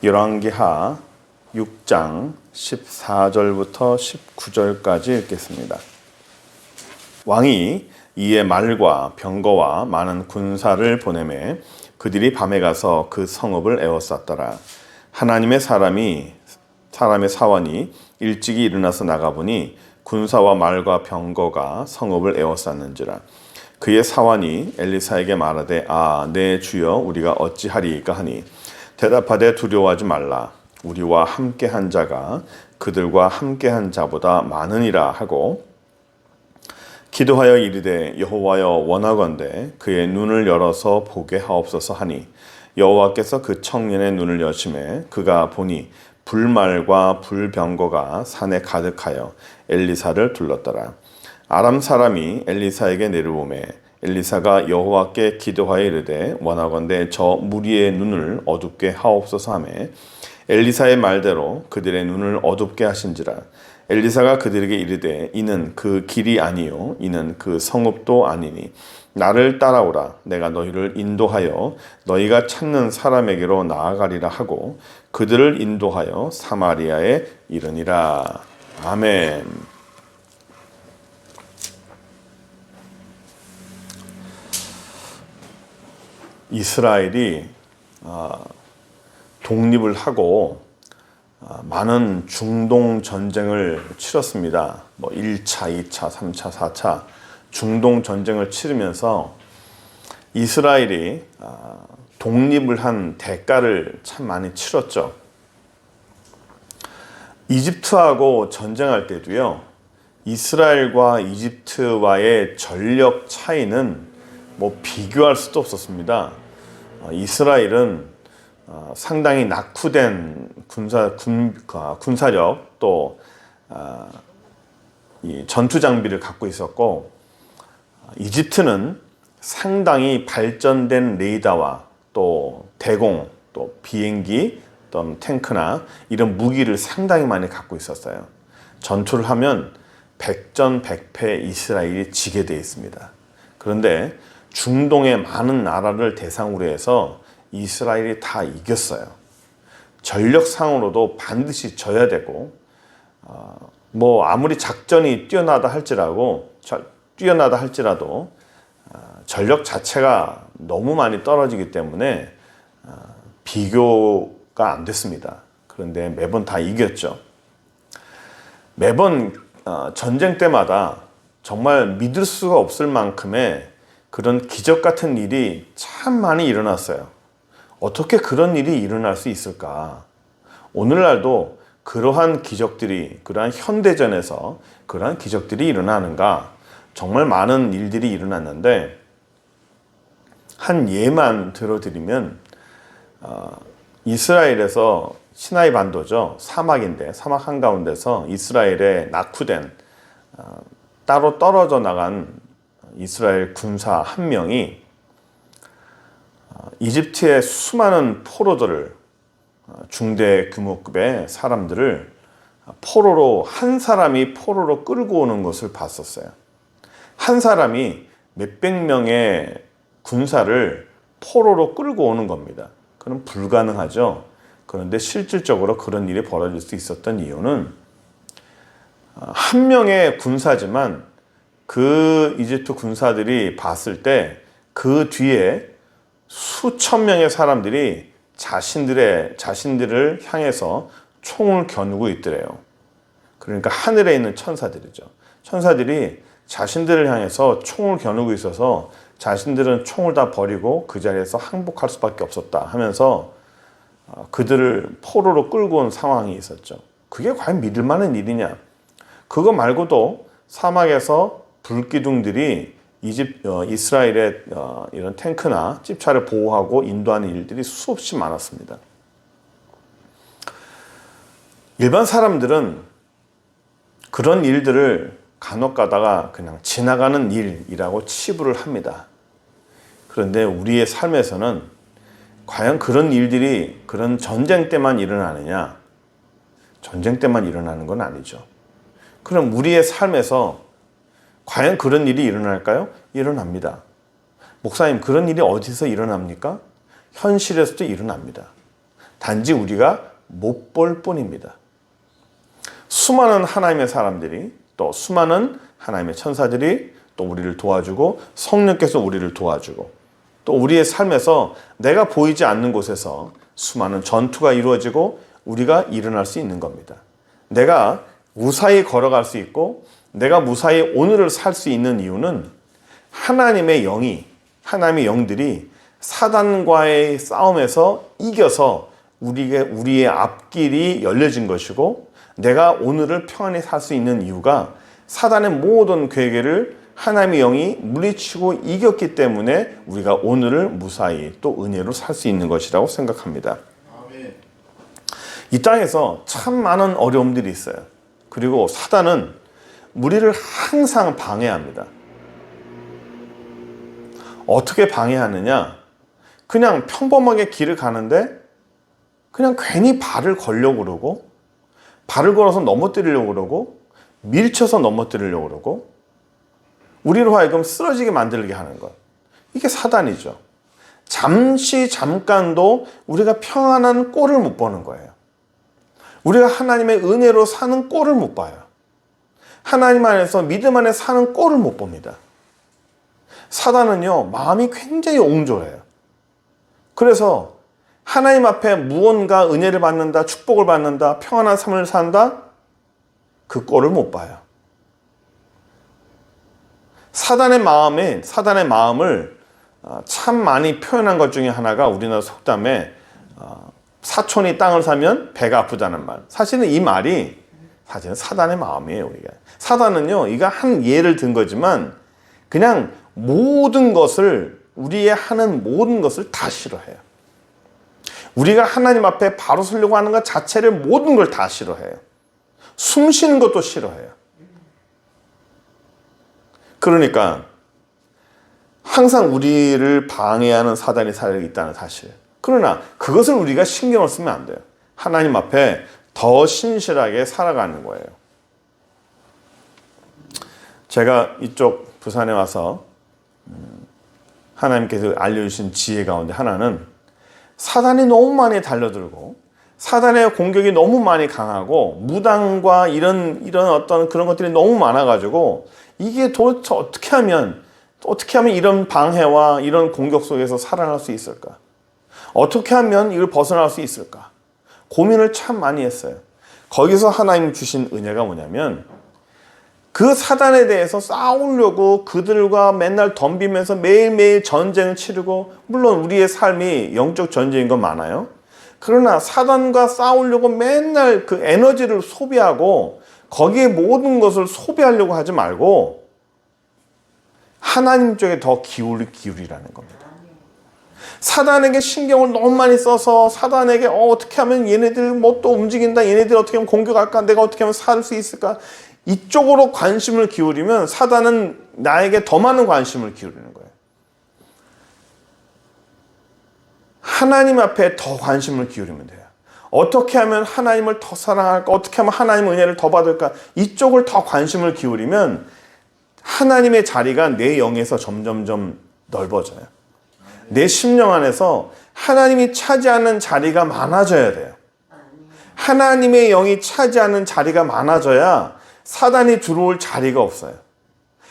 열왕기하 6장 14절부터 19절까지 읽겠습니다. 왕이 이에 말과 병거와 많은 군사를 보내매 그들이 밤에 가서 그 성읍을 에워쌌더라. 하나님의 사람의 사원이 일찍이 일어나서 나가보니 군사와 말과 병거가 성읍을 에워쌌는지라. 그의 사원이 엘리사에게 말하되 내 주여 우리가 어찌하리이까 하니 대답하되 두려워하지 말라. 우리와 함께한 자가 그들과 함께한 자보다 많으니라 하고 기도하여 이르되 여호와여 원하건대 그의 눈을 열어서 보게 하옵소서 하니 여호와께서 그 청년의 눈을 여심해 그가 보니 불말과 불병거가 산에 가득하여 엘리사를 둘렀더라. 아람 사람이 엘리사에게 내려오매 엘리사가 여호와께 기도하여 이르되 원하건대 저 무리의 눈을 어둡게 하옵소서 하매 엘리사의 말대로 그들의 눈을 어둡게 하신지라. 엘리사가 그들에게 이르되 이는 그 길이 아니요 이는 그 성읍도 아니니 나를 따라오라. 내가 너희를 인도하여 너희가 찾는 사람에게로 나아가리라 하고 그들을 인도하여 사마리아에 이르니라. 아멘. 이스라엘이 독립을 하고 많은 중동 전쟁을 치렀습니다. 1차, 2차, 3차, 4차 중동 전쟁을 치르면서 이스라엘이 독립을 한 대가를 참 많이 치렀죠. 이집트하고 전쟁할 때도요, 이스라엘과 이집트와의 전력 차이는 비교할 수도 없었습니다. 이스라엘은 상당히 낙후된 군사력 또 이 전투 장비를 갖고 있었고 이집트는 상당히 발전된 레이더와 또 대공 또 비행기 또 탱크나 이런 무기를 상당히 많이 갖고 있었어요. 전투를 하면 백전백패 이스라엘이 지게 되어 있습니다. 그런데 중동의 많은 나라를 대상으로 해서 이스라엘이 다 이겼어요. 전력상으로도 반드시 져야 되고 아무리 작전이 뛰어나다 할지라도 전력 자체가 너무 많이 떨어지기 때문에 비교가 안 됐습니다. 그런데 매번 다 이겼죠. 매번 전쟁 때마다 정말 믿을 수가 없을 만큼의 그런 기적 같은 일이 참 많이 일어났어요. 어떻게 그런 일이 일어날 수 있을까? 오늘날도 그러한 현대전에서 그러한 기적들이 일어나는가? 정말 많은 일들이 일어났는데 한 예만 들어드리면 이스라엘에서 시나이 반도죠. 사막인데 사막 한가운데서 이스라엘에 낙후된 따로 떨어져 나간 이스라엘 군사 한 명이 이집트의 수많은 포로들을 중대 규모급의 사람들을 한 사람이 포로로 끌고 오는 것을 봤었어요. 한 사람이 몇백 명의 군사를 포로로 끌고 오는 겁니다. 그럼 불가능하죠. 그런데 실질적으로 그런 일이 벌어질 수 있었던 이유는 한 명의 군사지만 그 이집트 군사들이 봤을 때 그 뒤에 수천 명의 사람들이 자신들을 향해서 총을 겨누고 있더래요. 그러니까 하늘에 있는 천사들이죠. 천사들이 자신들을 향해서 총을 겨누고 있어서 자신들은 총을 다 버리고 그 자리에서 항복할 수밖에 없었다 하면서 그들을 포로로 끌고 온 상황이 있었죠. 그게 과연 믿을 만한 일이냐? 그거 말고도 사막에서 불기둥들이 이스라엘의 이런 탱크나 집차를 보호하고 인도하는 일들이 수없이 많았습니다. 일반 사람들은 그런 일들을 간혹 가다가 그냥 지나가는 일이라고 치부를 합니다. 그런데 우리의 삶에서는 과연 그런 일들이 그런 전쟁 때만 일어나느냐? 전쟁 때만 일어나는 건 아니죠. 그럼 우리의 삶에서 과연 그런 일이 일어날까요? 일어납니다. 목사님, 그런 일이 어디서 일어납니까? 현실에서도 일어납니다. 단지 우리가 못 볼 뿐입니다. 수많은 하나님의 사람들이, 또 수많은 하나님의 천사들이 또 우리를 도와주고, 성령께서 우리를 도와주고, 또 우리의 삶에서 내가 보이지 않는 곳에서 수많은 전투가 이루어지고 우리가 일어날 수 있는 겁니다. 내가 무사히 걸어갈 수 있고 내가 무사히 오늘을 살 수 있는 이유는 하나님의 영들이 사단과의 싸움에서 이겨서 우리의 앞길이 열려진 것이고, 내가 오늘을 평안히 살 수 있는 이유가 사단의 모든 괴계를 하나님의 영이 물리치고 이겼기 때문에 우리가 오늘을 무사히 또 은혜로 살 수 있는 것이라고 생각합니다. 아멘. 이 땅에서 참 많은 어려움들이 있어요. 그리고 사단은 우리를 항상 방해합니다. 어떻게 방해하느냐? 그냥 평범하게 길을 가는데 그냥 괜히 발을 걸려고 그러고, 발을 걸어서 넘어뜨리려고 그러고, 밀쳐서 넘어뜨리려고 그러고, 우리로 하여금 쓰러지게 만들게 하는 것. 이게 사단이죠. 잠깐도 우리가 평안한 꼴을 못 보는 거예요. 우리가 하나님의 은혜로 사는 꼴을 못 봐요. 하나님 안에서 믿음 안에 사는 꼴을 못 봅니다. 사단은요, 마음이 굉장히 옹졸해요. 그래서 하나님 앞에 무언가 은혜를 받는다, 축복을 받는다, 평안한 삶을 산다, 그 꼴을 못 봐요. 사단의 마음을 참 많이 표현한 것 중에 하나가 우리나라 속담에 사촌이 땅을 사면 배가 아프다는 말. 사실은 이 말이 사실은 사단의 마음이에요. 우리가 사단은요, 이거 한 예를 든 거지만 그냥 모든 것을, 우리의 하는 모든 것을 다 싫어해요. 우리가 하나님 앞에 바로 서려고 하는 것 자체를, 모든 걸 다 싫어해요. 숨 쉬는 것도 싫어해요. 그러니까 항상 우리를 방해하는 사단이 살아있다는 사실. 그러나 그것을 우리가 신경을 쓰면 안 돼요. 하나님 앞에 더 신실하게 살아가는 거예요. 제가 이쪽 부산에 와서 하나님께서 알려주신 지혜 가운데 하나는, 사단이 너무 많이 달려들고 사단의 공격이 너무 많이 강하고 무당과 이런 어떤 그런 것들이 너무 많아가지고, 이게 도대체 어떻게 하면 이런 방해와 이런 공격 속에서 살아날 수 있을까? 어떻게 하면 이걸 벗어날 수 있을까? 고민을 참 많이 했어요. 거기서 하나님 주신 은혜가 뭐냐면, 그 사단에 대해서 싸우려고 그들과 맨날 덤비면서 매일매일 전쟁을 치르고, 물론 우리의 삶이 영적 전쟁인 건 많아요. 그러나 사단과 싸우려고 맨날 그 에너지를 소비하고 거기에 모든 것을 소비하려고 하지 말고 하나님 쪽에 더 기울이라는 겁니다. 사단에게 신경을 너무 많이 써서 사단에게 어떻게 하면 얘네들 뭐 또 움직인다, 얘네들 어떻게 하면 공격할까, 내가 어떻게 하면 살 수 있을까, 이쪽으로 관심을 기울이면 사단은 나에게 더 많은 관심을 기울이는 거예요. 하나님 앞에 더 관심을 기울이면 돼요. 어떻게 하면 하나님을 더 사랑할까, 어떻게 하면 하나님의 은혜를 더 받을까, 이쪽을 더 관심을 기울이면 하나님의 자리가 내 영에서 점점점 넓어져요. 내 심령 안에서 하나님이 차지하는 자리가 많아져야 돼요. 하나님의 영이 차지하는 자리가 많아져야 사단이 들어올 자리가 없어요.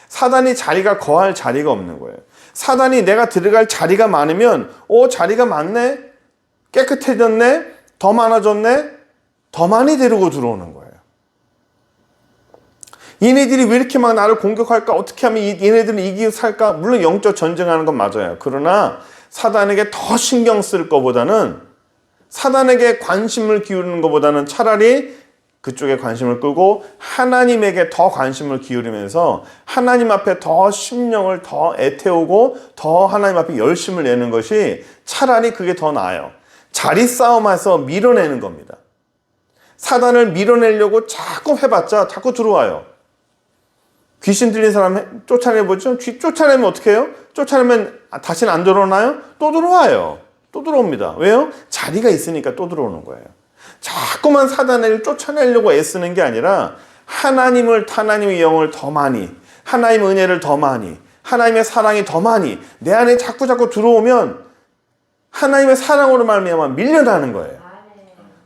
사단이 자리가 거할 자리가 없는 거예요. 사단이 내가 들어갈 자리가 많으면, 자리가 많네, 깨끗해졌네, 더 많아졌네, 더 많이 데리고 들어오는 거예요. 얘네들이 왜 이렇게 막 나를 공격할까, 어떻게 하면 얘네들은 이기고 살까. 물론 영적 전쟁하는 건 맞아요. 그러나 사단에게 더 신경 쓸 것보다는, 사단에게 관심을 기울이는 것보다는 차라리 그쪽에 관심을 끄고 하나님에게 더 관심을 기울이면서 하나님 앞에 더 심령을 더 애태우고 더 하나님 앞에 열심을 내는 것이 차라리 그게 더 나아요. 자리 싸움에서 밀어내는 겁니다. 사단을 밀어내려고 자꾸 해봤자 자꾸 들어와요. 귀신 들린 사람 쫓아내보죠. 쫓아내면 어떻게 해요? 쫓아내면 다시는 안 들어오나요? 또 들어와요. 또 들어옵니다. 왜요? 자리가 있으니까 또 들어오는 거예요. 자꾸만 사단을 쫓아내려고 애쓰는 게 아니라 하나님의 영을 더 많이, 하나님의 은혜를 더 많이, 하나님의 사랑이 더 많이 내 안에 자꾸 들어오면 하나님의 사랑으로 말미암아 밀려나는 거예요.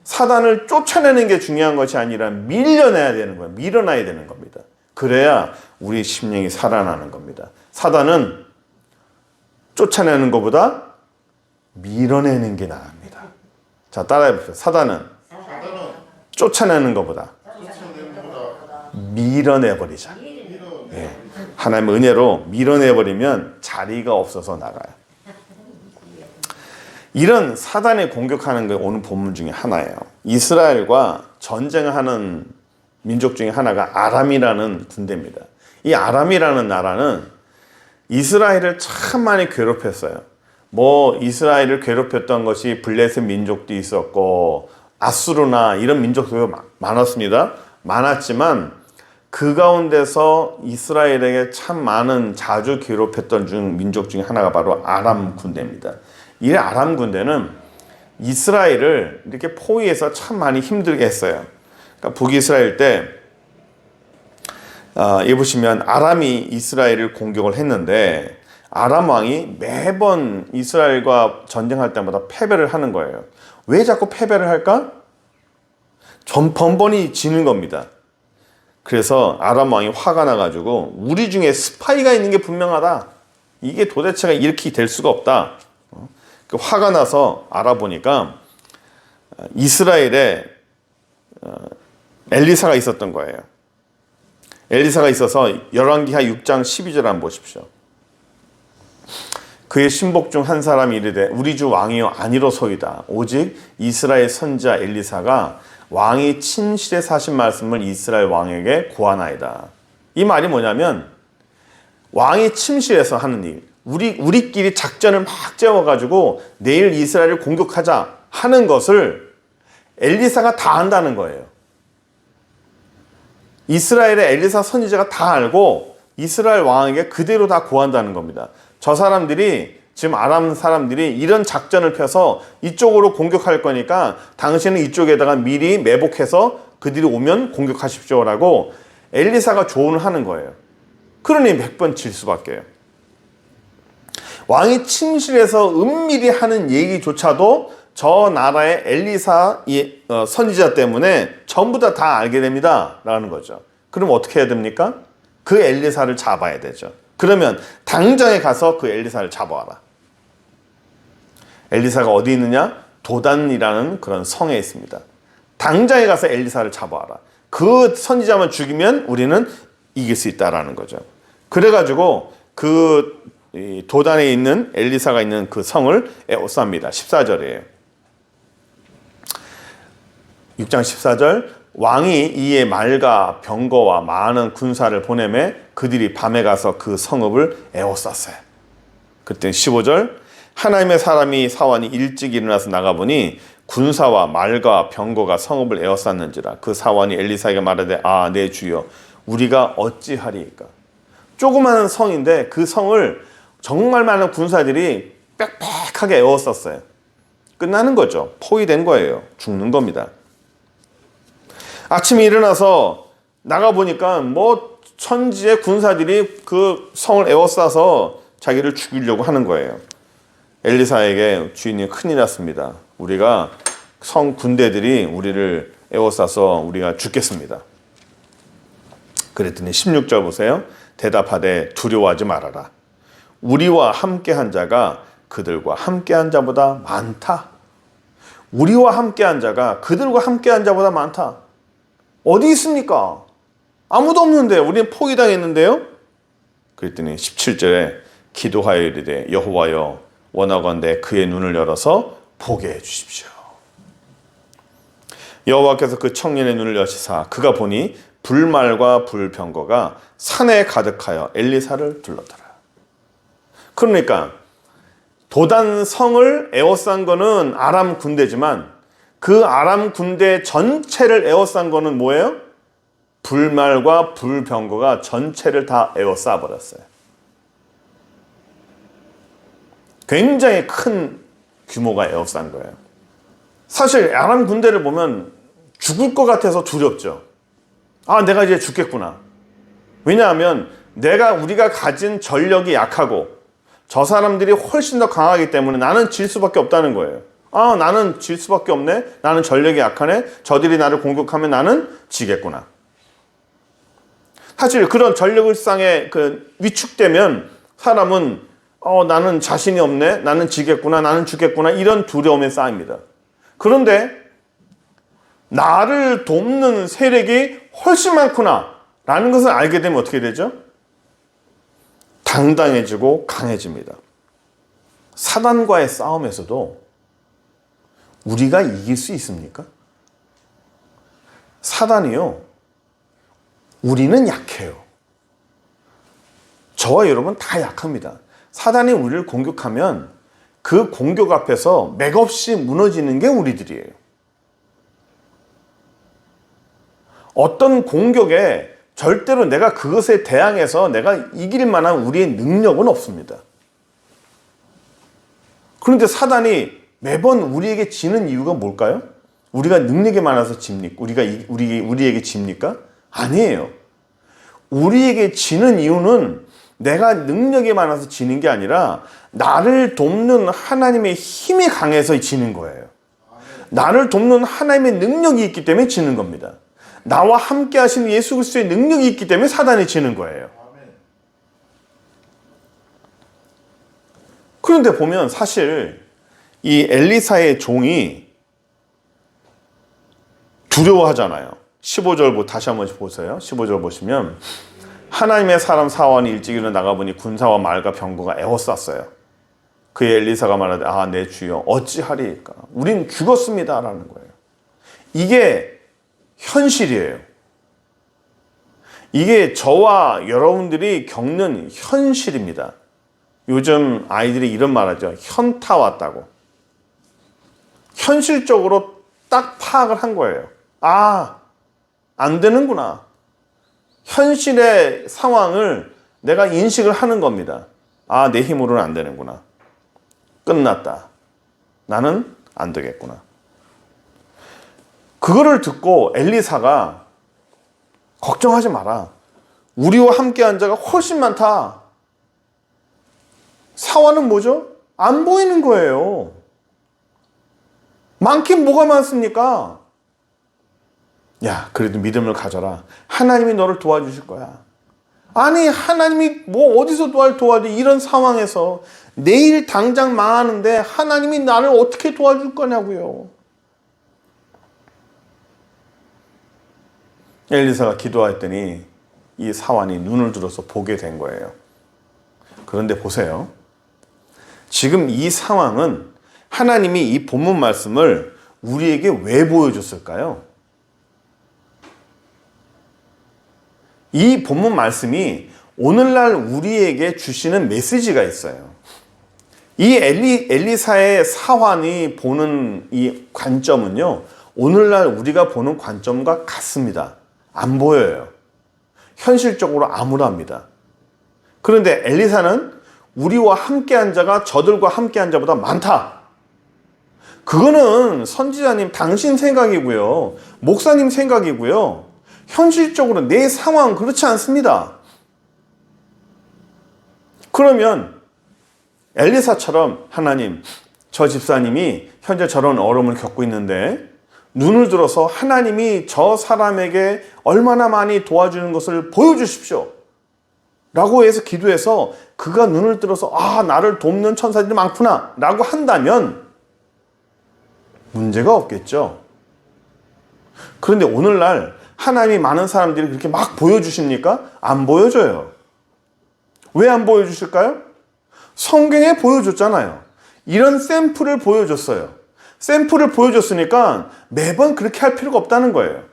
사단을 쫓아내는 게 중요한 것이 아니라 밀려내야 되는 거예요. 밀어놔야 되는 겁니다. 그래야 우리 심령이 살아나는 겁니다. 사단은 쫓아내는 것보다 밀어내는 게 나습니다. 자, 따라해 보세요. 사단은 쫓아내는 것보다 밀어내버리자. 예. 하나님의 은혜로 밀어내버리면 자리가 없어서 나가요. 이런 사단이 공격하는 게 오늘 본문 중에 하나예요. 이스라엘과 전쟁하는 민족 중에 하나가 아람이라는 군대입니다. 이 아람이라는 나라는 이스라엘을 참 많이 괴롭혔어요. 뭐 이스라엘을 괴롭혔던 것이 블레셋 민족도 있었고 아수르나 이런 민족도 많았습니다. 많았지만 그 가운데서 이스라엘에게 참 많은 자주 괴롭혔던 민족 중에 하나가 바로 아람 군대입니다. 이 아람 군대는 이스라엘을 이렇게 포위해서 참 많이 힘들게 했어요. 그러니까 북이스라엘 때 여기 보시면 아람이 이스라엘을 공격을 했는데 아람 왕이 매번 이스라엘과 전쟁할 때마다 패배를 하는 거예요. 왜 자꾸 패배를 할까? 번번이 지는 겁니다. 그래서 아람 왕이 화가 나가지고 우리 중에 스파이가 있는 게 분명하다. 이게 도대체가 이렇게 될 수가 없다. 화가 나서 알아보니까 이스라엘에 엘리사가 있었던 거예요. 엘리사가 있어서 열왕기하 6장 12절 한번 보십시오. 그의 신복 중 한 사람이 이르되 우리 주 왕이여 아니로소이다. 오직 이스라엘 선지자 엘리사가 왕이 침실에 사신 말씀을 이스라엘 왕에게 고하나이다. 이 말이 뭐냐면 왕이 침실에서 하는 일, 우리끼리 작전을 막 짜워가지고 내일 이스라엘을 공격하자 하는 것을 엘리사가 다 안다는 거예요. 이스라엘의 엘리사 선지자가 다 알고 이스라엘 왕에게 그대로 다 고한다는 겁니다. 저 사람들이 지금 아람 사람들이 이런 작전을 펴서 이쪽으로 공격할 거니까 당신은 이쪽에다가 미리 매복해서 그들이 오면 공격하십시오라고 엘리사가 조언을 하는 거예요. 그러니 100번 질 수밖에요. 왕이 침실에서 은밀히 하는 얘기조차도 저 나라의 엘리사 선지자 때문에 전부 다 알게 됩니다 라는 거죠. 그럼 어떻게 해야 됩니까? 그 엘리사를 잡아야 되죠. 그러면 당장에 가서 그 엘리사를 잡아와라. 엘리사가 어디 있느냐? 도단이라는 그런 성에 있습니다. 당장에 가서 엘리사를 잡아와라. 그 선지자만 죽이면 우리는 이길 수 있다라는 거죠. 그래가지고 그 도단에 있는 엘리사가 있는 그 성을 에워쌉니다. 14절이에요. 6장 14절 왕이 이에 말과 병거와 많은 군사를 보내매 그들이 밤에 가서 그 성읍을 에워쌌어요. 그때 15절 하나님의 사람이 사원이 일찍 일어나서 나가보니 군사와 말과 병거가 성읍을 에워쌌는지라. 그 사원이 엘리사에게 말하되 아 내 주여 우리가 어찌하리이까. 조그마한 성인데 그 성을 정말 많은 군사들이 빽빽하게 에워쌌어요. 끝나는 거죠. 포위된 거예요. 죽는 겁니다. 아침에 일어나서 나가보니까 뭐 천지의 군사들이 그 성을 에워싸서 자기를 죽이려고 하는 거예요. 엘리사에게 주인이 큰일 났습니다. 우리가 성 군대들이 우리를 에워싸서 우리가 죽겠습니다. 그랬더니 16절 보세요. 대답하되 두려워하지 말아라. 우리와 함께한 자가 그들과 함께한 자보다 많다. 우리와 함께한 자가 그들과 함께한 자보다 많다. 어디 있습니까? 아무도 없는데 우리는 포기당했는데요. 그랬더니 17절에 기도하여 이르되 여호와여 원하건대 그의 눈을 열어서 보게 해 주십시오. 여호와께서 그 청년의 눈을 여시사 그가 보니 불말과 불병거가 산에 가득하여 엘리사를 둘렀더라. 그러니까 도단 성을 에워싼 거는 아람 군대지만 그 아람 군대 전체를 에워싼 거는 뭐예요? 불말과 불병거가 전체를 다 에워싸 버렸어요. 굉장히 큰 규모가 에워싼 거예요. 사실 아람 군대를 보면 죽을 것 같아서 두렵죠. 아, 내가 이제 죽겠구나. 왜냐하면 우리가 가진 전력이 약하고 저 사람들이 훨씬 더 강하기 때문에 나는 질 수밖에 없다는 거예요. 아, 나는 질 수밖에 없네. 나는 전력이 약하네. 저들이 나를 공격하면 나는 지겠구나. 사실 그런 전력을상에 위축되면 사람은 나는 자신이 없네. 나는 지겠구나. 나는 죽겠구나. 이런 두려움에 쌓입니다. 그런데 나를 돕는 세력이 훨씬 많구나 라는 것을 알게 되면 어떻게 되죠? 당당해지고 강해집니다. 사단과의 싸움에서도 우리가 이길 수 있습니까? 사단이요, 우리는 약해요. 저와 여러분 다 약합니다. 사단이 우리를 공격하면 그 공격 앞에서 맥없이 무너지는 게 우리들이에요. 어떤 공격에 절대로 내가 그것에 대항해서 내가 이길 만한 우리의 능력은 없습니다. 그런데 사단이 매번 우리에게 지는 이유가 뭘까요? 우리가 능력이 많아서 집니까? 우리에게 집니까? 아니에요. 우리에게 지는 이유는 내가 능력이 많아서 지는 게 아니라 나를 돕는 하나님의 힘이 강해서 지는 거예요. 나를 돕는 하나님의 능력이 있기 때문에 지는 겁니다. 나와 함께 하시는 예수 그리스도의 능력이 있기 때문에 사단이 지는 거예요. 그런데 보면 사실 이 엘리사의 종이 두려워하잖아요. 15절 다시 한번 보세요. 15절 보시면 하나님의 사람 사원이 일찍 일어나가 보니 군사와 말과 병거가 에워쌌어요. 그의 엘리사가 말하되 아, 내 주여 어찌하리이까? 우린 죽었습니다 라는 거예요. 이게 현실이에요. 이게 저와 여러분들이 겪는 현실입니다. 요즘 아이들이 이런 말 하죠. 현타 왔다고. 현실적으로 딱 파악을 한 거예요. 아, 안 되는구나. 현실의 상황을 내가 인식을 하는 겁니다. 아, 내 힘으로는 안 되는구나. 끝났다. 나는 안 되겠구나. 그거를 듣고 엘리사가 걱정하지 마라. 우리와 함께한 자가 훨씬 많다. 사화는 뭐죠? 안 보이는 거예요. 많긴 뭐가 많습니까? 야, 그래도 믿음을 가져라. 하나님이 너를 도와주실 거야. 아니, 하나님이 뭐 어디서 도와줘? 이런 상황에서 내일 당장 망하는데 하나님이 나를 어떻게 도와줄 거냐고요. 엘리사가 기도했더니 이 사환이 눈을 들어서 보게 된 거예요. 그런데 보세요. 지금 이 상황은 하나님이 이 본문 말씀을 우리에게 왜 보여줬을까요? 이 본문 말씀이 오늘날 우리에게 주시는 메시지가 있어요. 이 엘리사의 사환이 보는 이 관점은요, 오늘날 우리가 보는 관점과 같습니다. 안 보여요. 현실적으로 암울합니다. 그런데 엘리사는 우리와 함께한 자가 저들과 함께한 자보다 많다. 그거는 선지자님 당신 생각이고요. 목사님 생각이고요. 현실적으로 내 상황 그렇지 않습니다. 그러면 엘리사처럼 하나님, 저 집사님이 현재 저런 어려움을 겪고 있는데 눈을 들어서 하나님이 저 사람에게 얼마나 많이 도와주는 것을 보여주십시오 라고 해서 기도해서 그가 눈을 들어서 아, 나를 돕는 천사들이 많구나 라고 한다면 문제가 없겠죠. 그런데 오늘날 하나님이 많은 사람들이 그렇게 막 보여주십니까? 안 보여줘요. 왜 안 보여주실까요? 성경에 보여줬잖아요. 이런 샘플을 보여줬어요. 샘플을 보여줬으니까 매번 그렇게 할 필요가 없다는 거예요.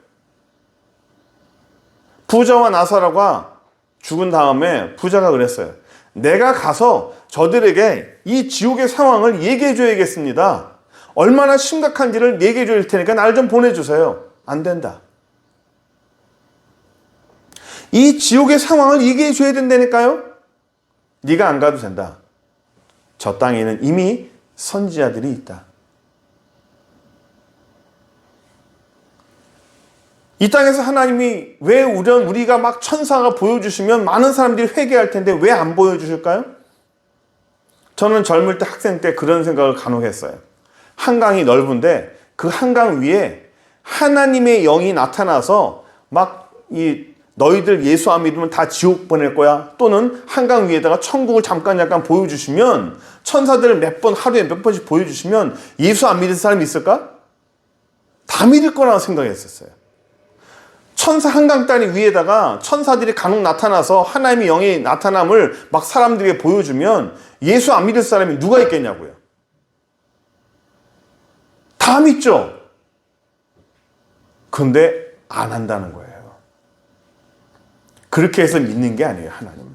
부자와 나사로가 죽은 다음에 부자가 그랬어요. 내가 가서 저들에게 이 지옥의 상황을 얘기해 줘야겠습니다. 얼마나 심각한지를 얘기해 줄 테니까 날 좀 보내주세요. 안 된다. 이 지옥의 상황을 얘기해 줘야 된다니까요. 네가 안 가도 된다. 저 땅에는 이미 선지자들이 있다. 이 땅에서 하나님이 왜 우리가 막 천사가 보여주시면 많은 사람들이 회개할 텐데 왜 안 보여주실까요? 저는 젊을 때 학생 때 그런 생각을 간혹 했어요. 한강이 넓은데 그 한강 위에 하나님의 영이 나타나서 막 너희들 예수 안 믿으면 다 지옥 보낼 거야. 또는 한강 위에다가 천국을 잠깐 보여주시면, 천사들을 몇 번, 하루에 몇 번씩 보여주시면 예수 안 믿을 사람이 있을까? 다 믿을 거라고 생각했었어요. 천사 한강다리 위에다가 천사들이 간혹 나타나서 하나님의 영의 나타남을 막 사람들에게 보여주면 예수 안 믿을 사람이 누가 있겠냐고요. 다 믿죠. 근데 안 한다는 거예요. 그렇게 해서 믿는 게 아니에요, 하나님.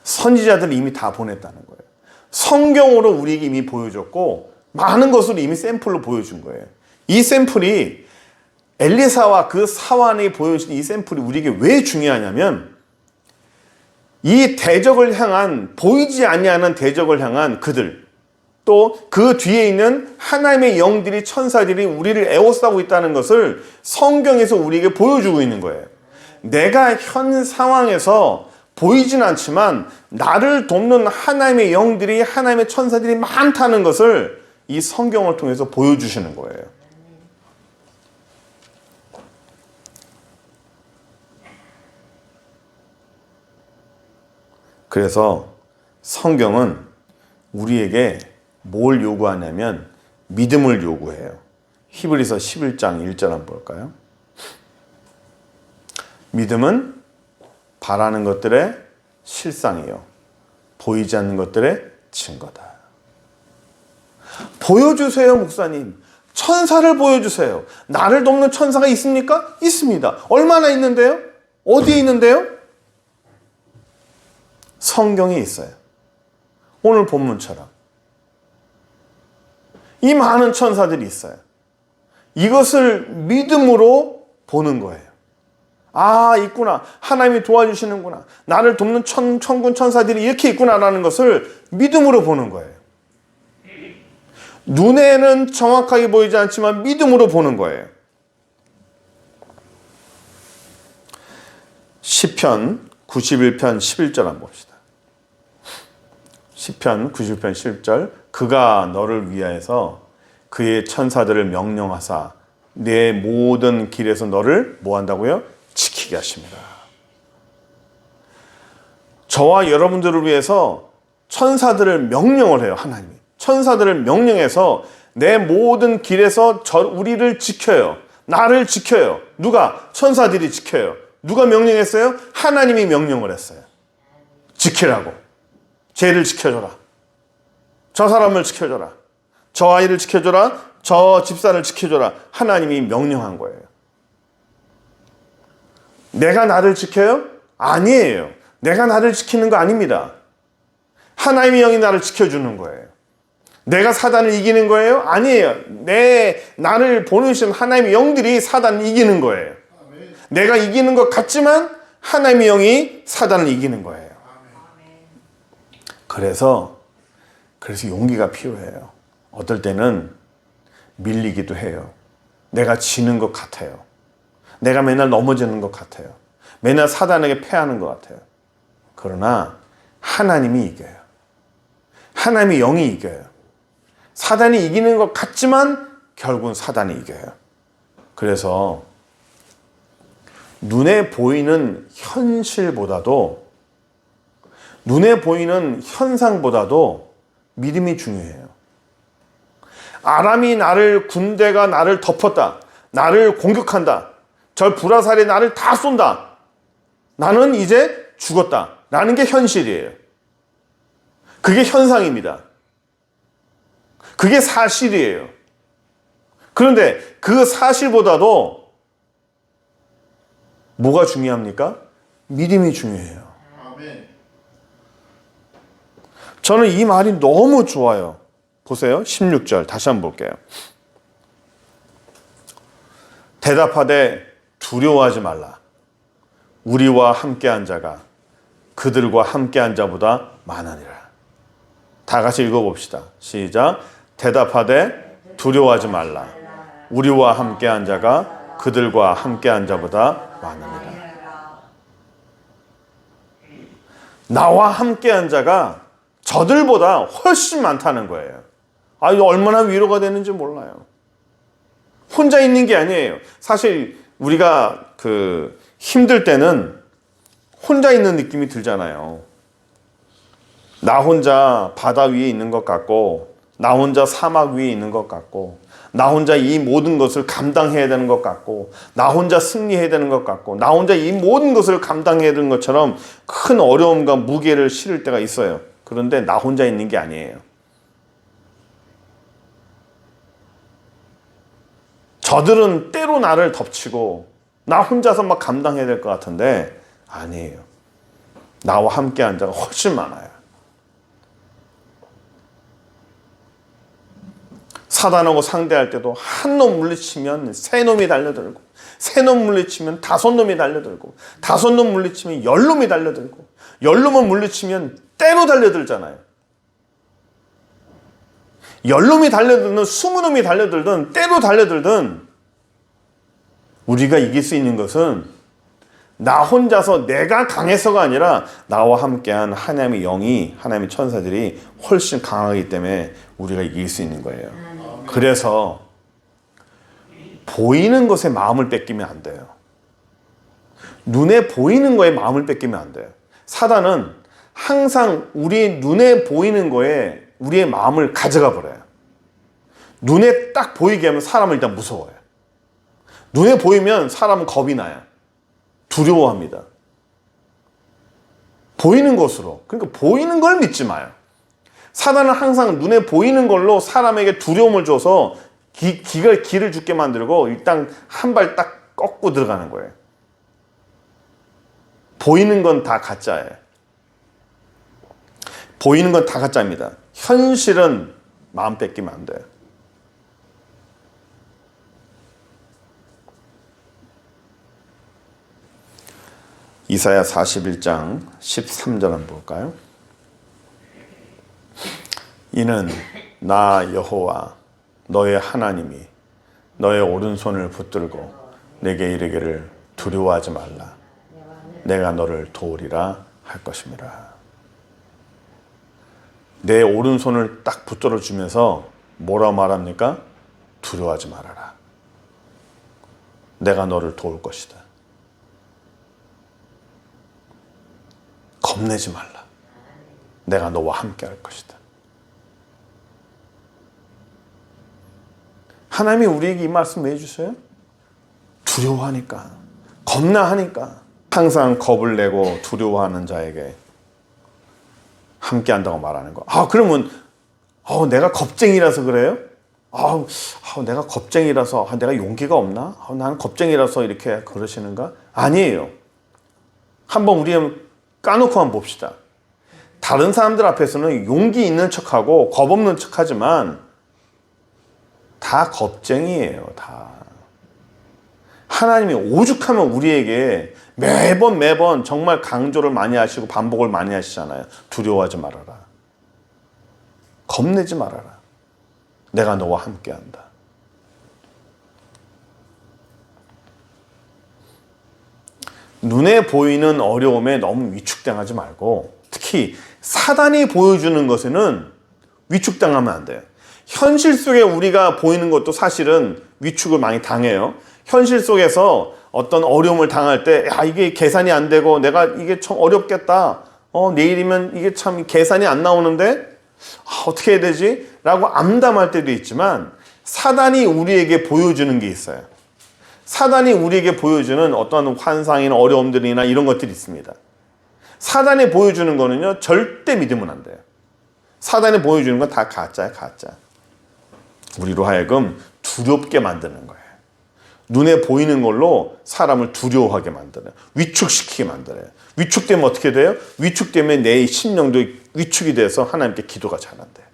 선지자들이 이미 다 보냈다는 거예요. 성경으로 우리에게 이미 보여줬고 많은 것으로 이미 샘플로 보여준 거예요. 이 샘플이 엘리사와 그 사환이 보여준 이 샘플이 우리에게 왜 중요하냐면, 이 대적을 향한, 보이지 아니하는 대적을 향한 그들, 또 그 뒤에 있는 하나님의 영들이, 천사들이 우리를 에워싸고 있다는 것을 성경에서 우리에게 보여주고 있는 거예요. 내가 현 상황에서 보이진 않지만 나를 돕는 하나님의 영들이, 하나님의 천사들이 많다는 것을 이 성경을 통해서 보여주시는 거예요. 그래서 성경은 우리에게 뭘 요구하냐면 믿음을 요구해요. 히브리서 11장 1절 한번 볼까요? 믿음은 바라는 것들의 실상이요, 보이지 않는 것들의 증거다. 보여주세요, 목사님. 천사를 보여주세요. 나를 돕는 천사가 있습니까? 있습니다. 얼마나 있는데요? 어디에 있는데요? 성경에 있어요. 오늘 본문처럼 이 많은 천사들이 있어요. 이것을 믿음으로 보는 거예요. 아, 있구나. 하나님이 도와주시는구나. 나를 돕는 천군 천사들이 이렇게 있구나라는 것을 믿음으로 보는 거예요. 눈에는 정확하게 보이지 않지만 믿음으로 보는 거예요. 시편 91편 11절 한번 봅시다. 시편 91편 11절. 그가 너를 위하여서 그의 천사들을 명령하사 내 모든 길에서 너를 뭐 한다고요? 지키게 하십니다. 저와 여러분들을 위해서 천사들을 명령을 해요, 하나님이. 천사들을 명령해서 내 모든 길에서 우리를 지켜요. 나를 지켜요. 누가? 천사들이 지켜요. 누가 명령했어요? 하나님이 명령을 했어요. 지키라고. 쟤를 지켜줘라. 저 사람을 지켜줘라. 저 아이를 지켜줘라. 저 집사를 지켜줘라. 하나님이 명령한 거예요. 내가 나를 지켜요? 아니에요. 내가 나를 지키는 거 아닙니다. 하나님의 영이 나를 지켜주는 거예요. 내가 사단을 이기는 거예요? 아니에요. 나를 보내신 하나님의 영들이 사단을 이기는 거예요. 내가 이기는 것 같지만 하나님의 영이 사단을 이기는 거예요. 그래서 용기가 필요해요. 어떨 때는 밀리기도 해요. 내가 지는 것 같아요. 내가 맨날 넘어지는 것 같아요. 맨날 사단에게 패하는 것 같아요. 그러나 하나님이 이겨요. 하나님의 영이 이겨요. 사단이 이기는 것 같지만 결국은 사단이 이겨요. 그래서 눈에 보이는 현실보다도, 눈에 보이는 현상보다도 믿음이 중요해요. 아람이 군대가 나를 덮었다. 나를 공격한다. 저 불화살이 나를 다 쏜다. 나는 이제 죽었다. 라는 게 현실이에요. 그게 현상입니다. 그게 사실이에요. 그런데 그 사실보다도 뭐가 중요합니까? 믿음이 중요해요. 저는 이 말이 너무 좋아요. 보세요. 16절 다시 한번 볼게요. 대답하되 두려워하지 말라. 우리와 함께한 자가 그들과 함께한 자보다 많으니라. 다 같이 읽어봅시다. 시작. 대답하되 두려워하지 말라. 우리와 함께한 자가 그들과 함께한 자보다 많으니라. 나와 함께한 자가 저들보다 훨씬 많다는 거예요. 이거 얼마나 위로가 되는지 몰라요. 혼자 있는 게 아니에요. 사실 우리가 힘들 때는 혼자 있는 느낌이 들잖아요. 나 혼자 바다 위에 있는 것 같고, 나 혼자 사막 위에 있는 것 같고, 나 혼자 이 모든 것을 감당해야 되는 것 같고, 나 혼자 승리해야 되는 것 같고, 나 혼자 이 모든 것을 감당해야 되는 것처럼 큰 어려움과 무게를 실을 때가 있어요. 그런데 나 혼자 있는 게 아니에요. 저들은 때로 나를 덮치고 나 혼자서 막 감당해야 될 것 같은데 아니에요. 나와 함께한 자가 훨씬 많아요. 사단하고 상대할 때도 한 놈 물리치면 세 놈이 달려들고, 세 놈 물리치면 다섯 놈이 달려들고, 다섯 놈 물리치면 열 놈이 달려들고, 열 놈을 물리치면 때로 달려들잖아요. 열 놈이 달려들든 스무 놈이 달려들든 때로 달려들든 우리가 이길 수 있는 것은 나 혼자서 내가 강해서가 아니라 나와 함께한 하나님의 영이, 하나님의 천사들이 훨씬 강하기 때문에 우리가 이길 수 있는 거예요. 그래서 보이는 것에 마음을 뺏기면 안 돼요. 눈에 보이는 거에 마음을 뺏기면 안 돼요. 사단은 항상 우리 눈에 보이는 거에 우리의 마음을 가져가 버려요. 눈에 딱 보이게 하면 사람을 일단 무서워요. 눈에 보이면 사람은 겁이 나요. 두려워합니다. 보이는 것으로. 그러니까 보이는 걸 믿지 마요. 사단은 항상 눈에 보이는 걸로 사람에게 두려움을 줘서 길을 죽게 만들고 일단 한 발 딱 꺾고 들어가는 거예요. 보이는 건 다 가짜예요. 보이는 건 다 가짜입니다. 현실은 마음 뺏기면 안 돼요. 이사야 41장 13절 한번 볼까요? 이는 나 여호와 너의 하나님이 너의 오른손을 붙들고 내게 이르기를 두려워하지 말라. 내가 너를 도우리라 할 것임이라. 내 오른손을 딱 붙들어 주면서 뭐라고 말합니까? 두려워하지 말아라. 내가 너를 도울 것이다. 겁내지 말라. 내가 너와 함께 할 것이다. 하나님이 우리에게 이 말씀 해주세요. 두려워하니까, 겁나하니까, 항상 겁을 내고 두려워하는 자에게 함께 한다고 말하는 거. 그러면 내가 겁쟁이라서 그래요? 내가 겁쟁이라서 내가 용기가 없나? 나는 겁쟁이라서 이렇게 그러시는가? 아니에요. 한번 우리 까놓고 한번 봅시다. 다른 사람들 앞에서는 용기 있는 척하고 겁 없는 척하지만 다 겁쟁이에요. 다. 하나님이 오죽하면 우리에게 매번 정말 강조를 많이 하시고 반복을 많이 하시잖아요. 두려워하지 말아라. 겁내지 말아라. 내가 너와 함께한다. 눈에 보이는 어려움에 너무 위축당하지 말고, 특히 사단이 보여주는 것에는 위축당하면 안 돼요. 현실 속에 우리가 보이는 것도 사실은 위축을 많이 당해요. 현실 속에서 어떤 어려움을 당할 때, 이게 계산이 안 되고 내가 이게 참 어렵겠다. 내일이면 이게 참 계산이 안 나오는데 어떻게 해야 되지? 라고 암담할 때도 있지만, 사단이 우리에게 보여주는 게 있어요. 사단이 우리에게 보여주는 어떤 환상이나 어려움들이나 이런 것들이 있습니다. 사단이 보여주는 거는요, 절대 믿으면 안 돼요. 사단이 보여주는 건 다 가짜야, 가짜. 우리로 하여금 두렵게 만드는 거예요. 눈에 보이는 걸로 사람을 두려워하게 만들어요. 위축시키게 만들어요. 위축되면 어떻게 돼요? 위축되면 내 심령도 위축이 돼서 하나님께 기도가 잘 안 돼요.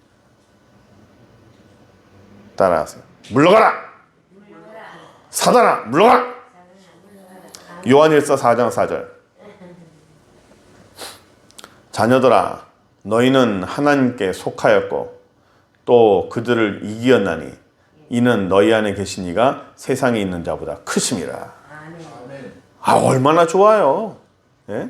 따라하세요. 물러가라! 사단아, 물러가라! 요한일서 4장 4절. 자녀들아, 너희는 하나님께 속하였고 또 그들을 이기었나니 이는 너희 안에 계신 이가 세상에 있는 자보다 크심이라. 얼마나 좋아요. 예?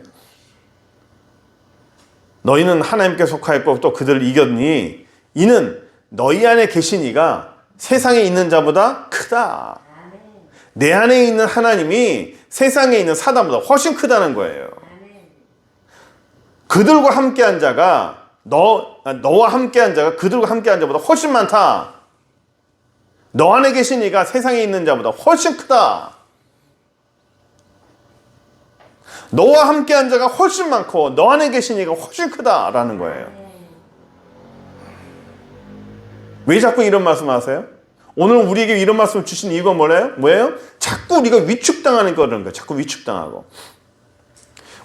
너희는 하나님께 속하였고 또 그들을 이겼니 이는 너희 안에 계신 이가 세상에 있는 자보다 크다. 내 안에 있는 하나님이 세상에 있는 사단보다 훨씬 크다는 거예요. 그들과 함께한 자가 너와 함께한 자가 그들과 함께한 자보다 훨씬 많다. 너 안에 계신 이가 세상에 있는 자보다 훨씬 크다. 너와 함께한 자가 훨씬 많고 너 안에 계신 이가 훨씬 크다라는 거예요. 왜 자꾸 이런 말씀하세요? 오늘 우리에게 이런 말씀을 주신 이유가 뭐예요? 자꾸 우리가 위축당하는 거라는 거예요. 자꾸 위축당하고.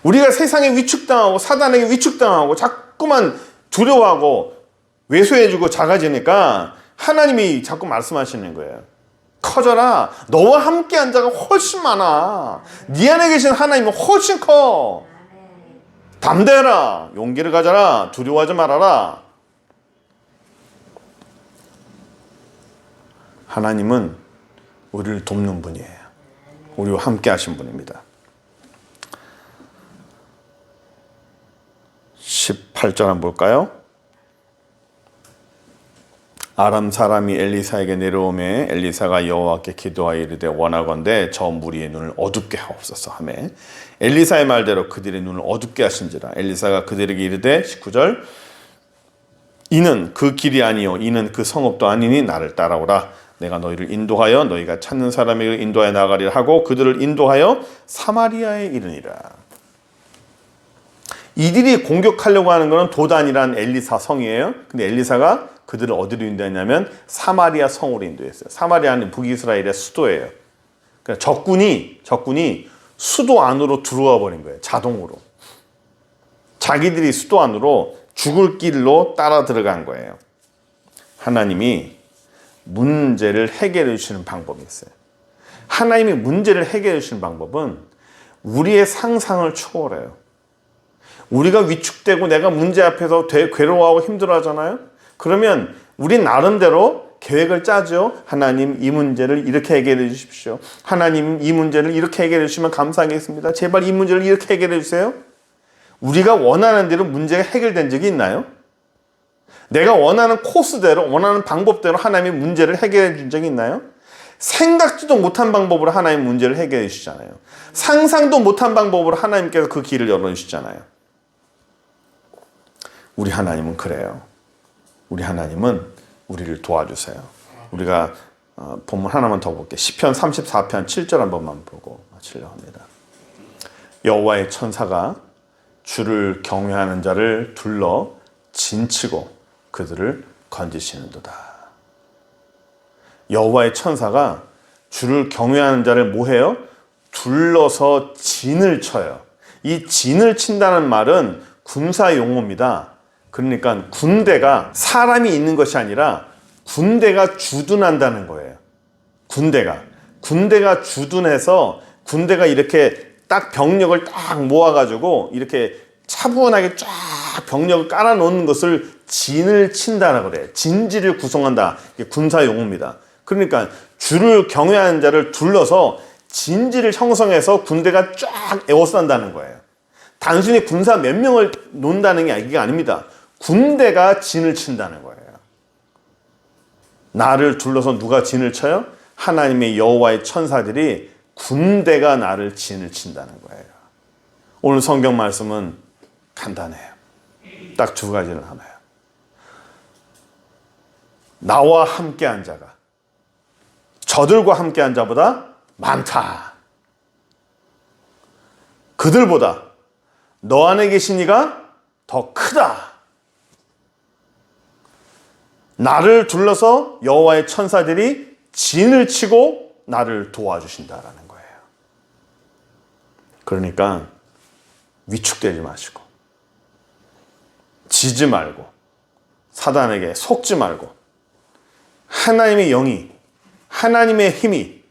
우리가 세상에 위축당하고 사단에게 위축당하고 자꾸만 두려워하고 왜소해지고 작아지니까 하나님이 자꾸 말씀하시는 거예요. 커져라. 너와 함께한 자가 훨씬 많아. 네 안에 계신 하나님은 훨씬 커. 담대해라. 용기를 가져라. 두려워하지 말아라. 하나님은 우리를 돕는 분이에요. 우리와 함께 하신 분입니다. 18절 한번 볼까요? 아람 사람이 엘리사에게 내려오매 엘리사가 여호와께 기도하여 이르되 원하건대 저 무리의 눈을 어둡게 하옵소서 하며 엘리사의 말대로 그들의 눈을 어둡게 하신지라. 엘리사가 그들에게 이르되 19절 이는 그 길이 아니요 이는 그 성읍도 아니니 나를 따라오라. 내가 너희를 인도하여 너희가 찾는 사람에게 인도하여 나가리라 하고 그들을 인도하여 사마리아에 이르니라. 이들이 공격하려고 하는 것은 도단이란 엘리사 성이에요. 근데 엘리사가 그들을 어디로 인도했냐면 사마리아 성으로 인도했어요. 사마리아는 북이스라엘의 수도예요. 그러니까 적군이 수도 안으로 들어와 버린 거예요. 자동으로. 자기들이 수도 안으로 죽을 길로 따라 들어간 거예요. 하나님이 문제를 해결해 주시는 방법이 있어요. 하나님이 문제를 해결해 주시는 방법은 우리의 상상을 초월해요. 우리가 위축되고 내가 문제 앞에서 괴로워하고 힘들어하잖아요. 그러면 우리 나름대로 계획을 짜죠. 하나님 이 문제를 이렇게 해결해 주십시오. 하나님 이 문제를 이렇게 해결해 주시면 감사하겠습니다. 제발 이 문제를 이렇게 해결해 주세요. 우리가 원하는 대로 문제가 해결된 적이 있나요? 내가 원하는 코스대로 원하는 방법대로 하나님이 문제를 해결해 준 적이 있나요? 생각지도 못한 방법으로 하나님 문제를 해결해 주시잖아요. 상상도 못한 방법으로 하나님께서 그 길을 열어주시잖아요. 우리 하나님은 그래요. 우리 하나님은 우리를 도와주세요. 우리가 본문 하나만 더 볼게요. 시편 34편 7절 한 번만 보고 마치려고 합니다. 여호와의 천사가 주를 경외하는 자를 둘러 진치고 그들을 건지시는도다. 여호와의 천사가 주를 경외하는 자를 뭐해요? 둘러서 진을 쳐요. 이 진을 친다는 말은 군사 용어입니다. 그러니까 군대가 사람이 있는 것이 아니라 군대가 주둔한다는 거예요. 군대가 주둔해서 군대가 이렇게 딱 병력을 딱 모아가지고 이렇게 차분하게 쫙 병력을 깔아놓는 것을 진을 친다라고 그래요. 진지를 구성한다. 이게 군사 용어입니다. 그러니까 주를 경외하는 자를 둘러서 진지를 형성해서 군대가 쫙 에워싼다는 거예요. 단순히 군사 몇 명을 논다는 게 이게 아닙니다. 군대가 진을 친다는 거예요. 나를 둘러서 누가 진을 쳐요? 하나님의 여호와의 천사들이 군대가 나를 진을 친다는 거예요. 오늘 성경 말씀은 간단해요. 딱 두 가지를 하나요. 나와 함께한 자가 저들과 함께한 자보다 많다. 그들보다 너 안에 계신 이가 더 크다. 나를 둘러서 여호와의 천사들이 진을 치고 나를 도와주신다라는 거예요. 그러니까 위축되지 마시고 지지 말고 사단에게 속지 말고 하나님의 영이 하나님의 힘이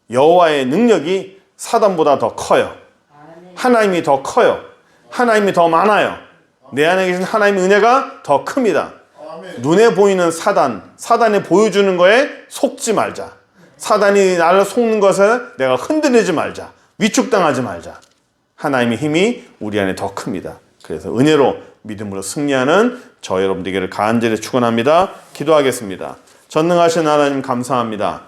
여호와의 능력이 사단보다 더 커요. 하나님이 더 커요. 하나님이 더 많아요. 내 안에 계신 하나님의 은혜가 더 큽니다. 눈에 보이는 사단이 보여주는 거에 속지 말자. 사단이 나를 속는 것에 내가 흔들리지 말자. 위축당하지 말자. 하나님의 힘이 우리 안에 더 큽니다. 그래서 은혜로 믿음으로 승리하는 저 여러분 되기를 간절히 축원합니다. 기도하겠습니다. 전능하신 하나님 감사합니다.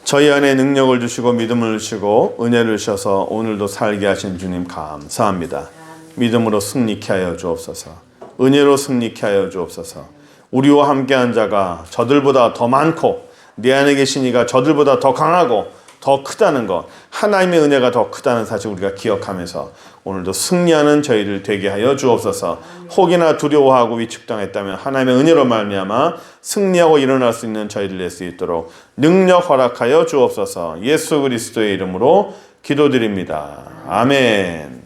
저희 안에 능력을 주시고 믿음을 주시고 은혜를 주셔서 오늘도 살게 하신 주님 감사합니다. 믿음으로 승리케 하여 주옵소서. 은혜로 승리케 하여 주옵소서. 우리와 함께한 자가 저들보다 더 많고 내 안에 계신 이가 저들보다 더 강하고 더 크다는 것, 하나님의 은혜가 더 크다는 사실 우리가 기억하면서 오늘도 승리하는 저희들 되게 하여 주옵소서. 혹이나 두려워하고 위축당했다면 하나님의 은혜로 말미암아 승리하고 일어날 수 있는 저희들 될 수 있도록 능력 허락하여 주옵소서. 예수 그리스도의 이름으로 기도드립니다. 아멘.